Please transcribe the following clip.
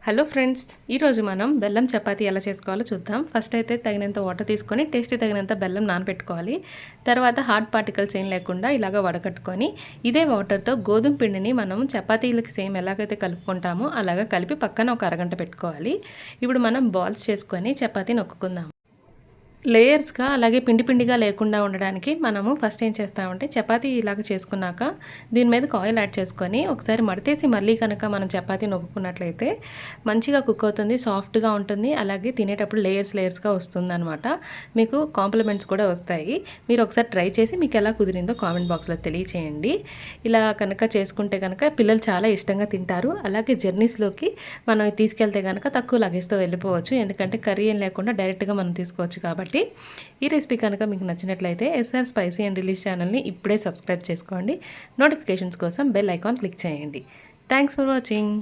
Hello friends, ఈరోజు మనం బెల్లం చపాతీ ఎలా చేసుకోవాలో చూద్దాం. ఫస్ట్ అయితే తగినంత వాటర్ తీసుకొని టేస్ట్కి తగినంత బెల్లం నానబెట్టుకోవాలి. తర్వాత హార్డ్ పార్టికల్స్ ఏం లేకుండా ఇలాగ వడకట్టుకొని ఇదే వాటర్తో గోధుమ పిండిని మనం చపాతీలకి సేమ్ ఎలాగైతే కలుపుకుంటామో అలాగ కలిపి పక్కన ఒక అరగంట పెట్టుకోవాలి. ఇప్పుడు మనం బాల్స్ చేసుకొని చపాతీ నొక్కుకుందాం. లేయర్స్గా అలాగే పిండి పిండిగా లేకుండా ఉండడానికి మనము ఫస్ట్ ఏం చేస్తామంటే చపాతీ ఇలాగ చేసుకున్నాక దీని మీదకి ఆయిల్ యాడ్ చేసుకొని ఒకసారి మడతేసి మళ్ళీ కనుక మనం చపాతీ నొక్కున్నట్లయితే మంచిగా కుక్ అవుతుంది, సాఫ్ట్గా ఉంటుంది, అలాగే తినేటప్పుడు లేయర్స్గా వస్తుంది అనమాట. మీకు కాంప్లిమెంట్స్ కూడా వస్తాయి. మీరు ఒకసారి ట్రై చేసి మీకు ఎలా కుదిరిందో కామెంట్ బాక్స్లో తెలియచేయండి. ఇలా కనుక చేసుకుంటే కనుక పిల్లలు చాలా ఇష్టంగా తింటారు. అలాగే జర్నీస్లోకి మనం తీసుకెళ్తే కనుక తక్కువ లగేజ్తో వెళ్ళిపోవచ్చు, ఎందుకంటే కర్రీ ఏం లేకుండా డైరెక్ట్గా మనం తీసుకోవచ్చు కాబట్టి. ఈ రెసిపీ కనుక మీకు నచ్చినట్లయితే ఎస్ఆర్ స్పైసీ అండ్ రిలీజ్ ఛానల్ని ఇప్పుడే సబ్స్క్రైబ్ చేసుకోండి. నోటిఫికేషన్స్ కోసం బెల్ ఐకాన్ క్లిక్ చేయండి. Thanks for watching.